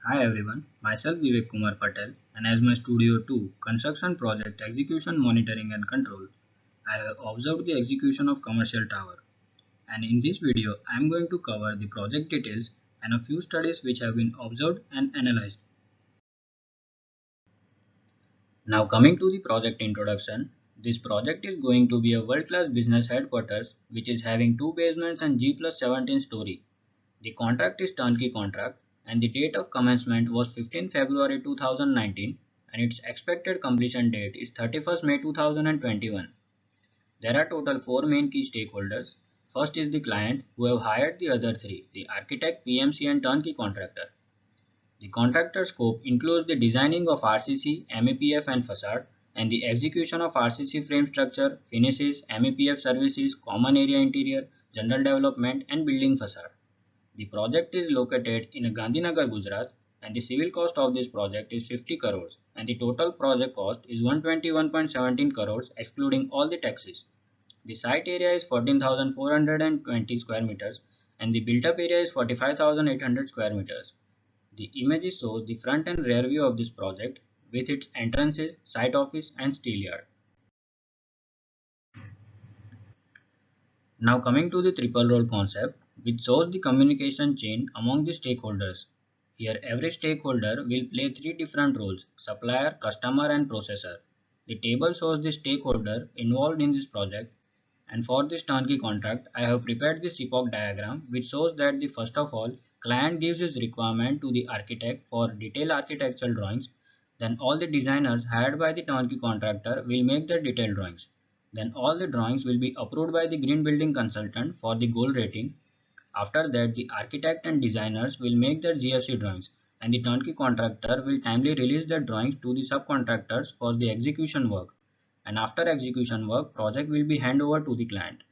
Hi everyone, myself Vivek Kumar Patel, and as my Studio 2 construction project execution monitoring and control, I have observed the execution of commercial tower. And in this video, I am going to cover the project details and a few studies which have been observed and analyzed. Now coming to the project introduction, this project is going to be a world-class business headquarters which is having two basements and G plus 17 story. The contract is turnkey contract and the date of commencement was 15 February 2019 and its expected completion date is 31st May 2021. There are total four main key stakeholders. First is the client who have hired the other three, the architect, PMC and turnkey contractor. The contractor scope includes the designing of RCC, MEPF and facade and the execution of RCC frame structure, finishes, MEPF services, common area interior, general development and building facade. The project is located in Gandhinagar, Gujarat, and the civil cost of this project is 50 crores and the total project cost is 121.17 crores excluding all the taxes. The site area is 14,420 square meters and the built up area is 45,800 square meters. The image shows the front and rear view of this project with its entrances, site office and steel yard. Now coming to the triple role concept, which shows the communication chain among the stakeholders. Here every stakeholder will play three different roles: supplier, customer and processor. The table shows the stakeholder involved in this project, and for this turnkey contract I have prepared this epoch diagram which shows that the first of all client gives his requirement to the architect for detailed architectural drawings, then all the designers hired by the turnkey contractor will make the detailed drawings. Then all the drawings will be approved by the green building consultant for the gold rating. After that, the architect and designers will make their GFC drawings and the turnkey contractor will timely release their drawings to the subcontractors for the execution work. And after execution work, project will be handed over to the client.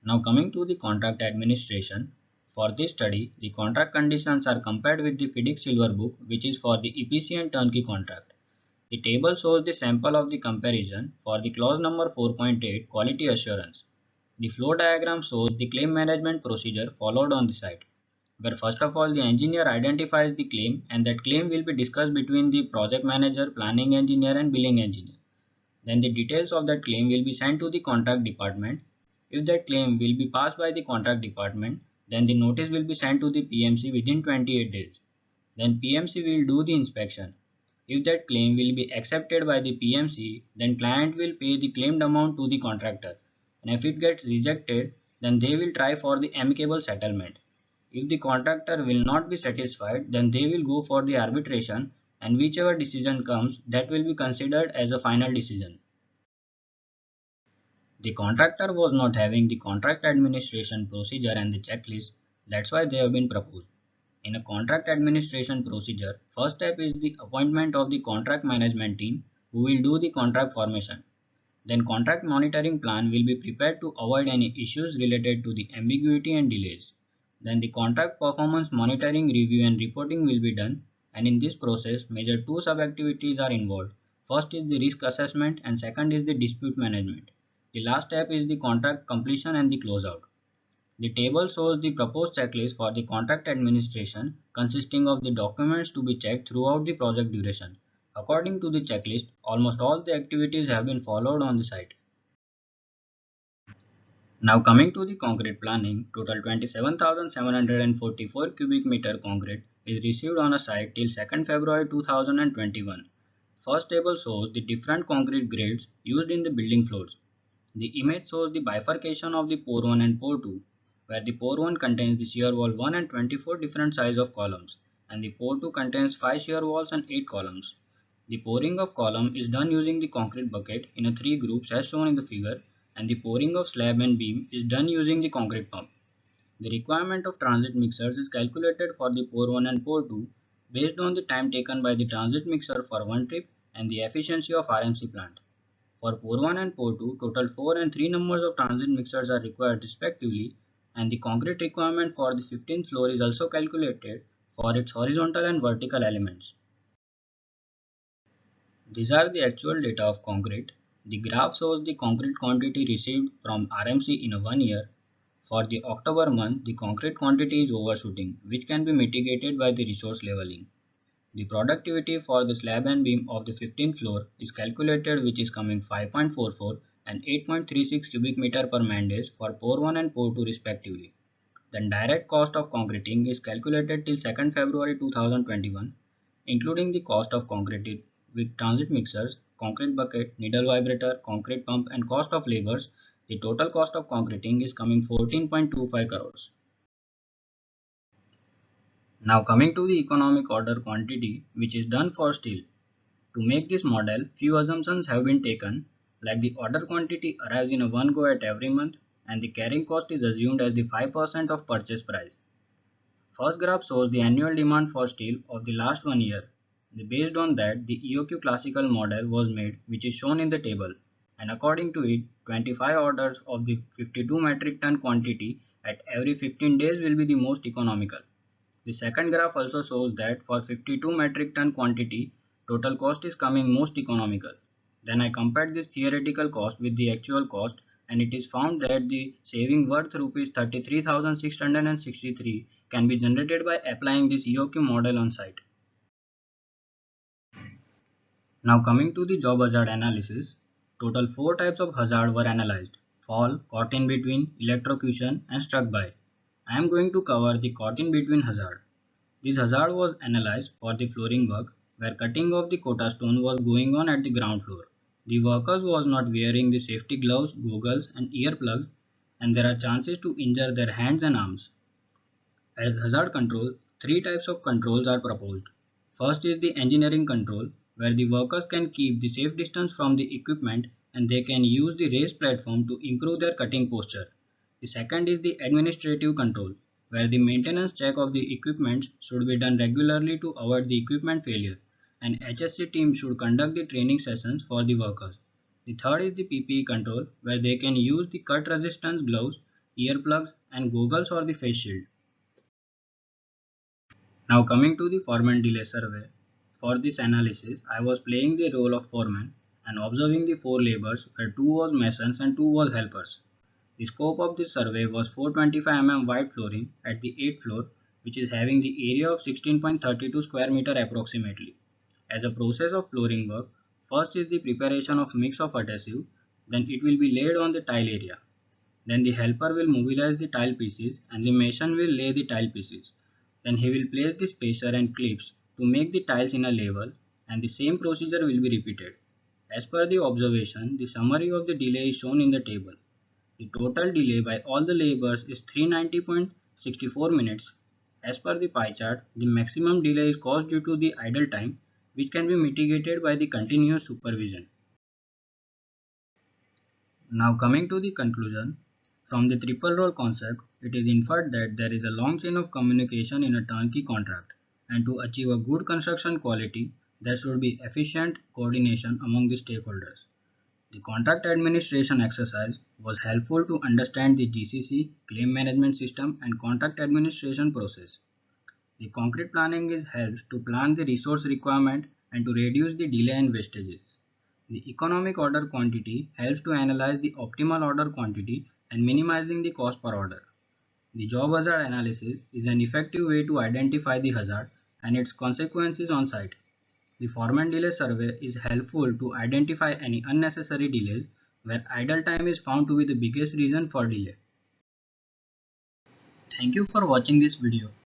Now coming to the contract administration. For this study, the contract conditions are compared with the FIDIC Silver Book which is for the EPC and turnkey contract. The table shows the sample of the comparison for the clause number 4.8 quality assurance. The flow diagram shows the claim management procedure followed on the site, where first of all the engineer identifies the claim and that claim will be discussed between the project manager, planning engineer and billing engineer. Then the details of that claim will be sent to the contract department. If that claim will be passed by the contract department, then the notice will be sent to the PMC within 28 days. Then PMC will do the inspection. If that claim will be accepted by the PMC, then client will pay the claimed amount to the contractor. And if it gets rejected, then they will try for the amicable settlement. If the contractor will not be satisfied, then they will go for the arbitration and whichever decision comes, that will be considered as a final decision. The contractor was not having the contract administration procedure and the checklist, that's why they have been proposed. In a contract administration procedure, first step is the appointment of the contract management team who will do the contract formation. Then contract monitoring plan will be prepared to avoid any issues related to the ambiguity and delays. Then the contract performance monitoring review and reporting will be done, and in this process major two sub activities are involved. First is the risk assessment and second is the dispute management. The last step is the contract completion and the closeout. The table shows the proposed checklist for the contract administration consisting of the documents to be checked throughout the project duration. According to the checklist, almost all the activities have been followed on the site. Now coming to the concrete planning, total 27,744 cubic meter concrete is received on a site till 2nd February 2021. First table shows the different concrete grades used in the building floors. The image shows the bifurcation of the pour 1 and pour 2, where the pour 1 contains the shear wall 1 and 24 different size of columns, and the pour 2 contains 5 shear walls and 8 columns. The pouring of column is done using the concrete bucket in a 3 groups as shown in the figure, and the pouring of slab and beam is done using the concrete pump. The requirement of transit mixers is calculated for the pour 1 and pour 2 based on the time taken by the transit mixer for one trip and the efficiency of RMC plant. For pour 1 and pour 2, total 4 and 3 numbers of transit mixers are required respectively, and the concrete requirement for the 15th floor is also calculated for its horizontal and vertical elements. These are the actual data of concrete. The graph shows the concrete quantity received from RMC in a 1 year. For the October month, the concrete quantity is overshooting, which can be mitigated by the resource leveling. The productivity for the slab and beam of the 15th floor is calculated, which is coming 5.44 and 8.36 cubic meter per man days for pour 1 and pour 2 respectively. Then direct cost of concreting is calculated till 2nd February 2021, including the cost of concrete with transit mixers, concrete bucket, needle vibrator, concrete pump and cost of labors. The total cost of concreting is coming 14.25 crores. Now coming to the economic order quantity which is done for steel. To make this model, few assumptions have been taken, like the order quantity arrives in a one go at every month and the carrying cost is assumed as the 5% of purchase price. First graph shows the annual demand for steel of the last 1 year. Based on that, the EOQ classical model was made, which is shown in the table, and according to it, 25 orders of the 52 metric ton quantity at every 15 days will be the most economical. The second graph also shows that for 52 metric ton quantity, total cost is coming most economical. Then I compared this theoretical cost with the actual cost and it is found that the saving worth rupees 33,663 can be generated by applying this EOQ model on site. Now coming to the job hazard analysis, total 4 types of hazard were analyzed: fall, caught in between, electrocution and struck by. I am going to cover the caught in between hazard. This hazard was analyzed for the flooring work where cutting of the quota stone was going on at the ground floor. The workers was not wearing the safety gloves, goggles and earplugs and there are chances to injure their hands and arms. As hazard control, three types of controls are proposed. First is the engineering control, where the workers can keep the safe distance from the equipment and they can use the raised platform to improve their cutting posture. The second is the administrative control, where the maintenance check of the equipment should be done regularly to avoid the equipment failure, and HSC team should conduct the training sessions for the workers. The third is the PPE control, where they can use the cut resistance gloves, earplugs and goggles or the face shield. Now coming to the foreman delay survey. For this analysis, I was playing the role of foreman and observing the four laborers where two was masons and two was helpers. The scope of this survey was 425 mm wide flooring at the 8th floor, which is having the area of 16.32 square meter approximately. As a process of flooring work, first is the preparation of mix of adhesive, then it will be laid on the tile area. Then the helper will mobilize the tile pieces and the mason will lay the tile pieces. Then he will place the spacer and clips to make the tiles in a level and the same procedure will be repeated. As per the observation, the summary of the delay is shown in the table. The total delay by all the laborers is 390.64 minutes. As per the pie chart, the maximum delay is caused due to the idle time, which can be mitigated by the continuous supervision. Now coming to the conclusion, from the triple role concept, it is inferred that there is a long chain of communication in a turnkey contract, and to achieve a good construction quality, there should be efficient coordination among the stakeholders. The contract administration exercise was helpful to understand the GCC, claim management system and contract administration process. The concrete planning is helps to plan the resource requirement and to reduce the delay and wastages. The economic order quantity helps to analyze the optimal order quantity and minimizing the cost per order. The job hazard analysis is an effective way to identify the hazard and its consequences on site. The foreman delay survey is helpful to identify any unnecessary delays where idle time is found to be the biggest reason for delay. Thank you for watching this video.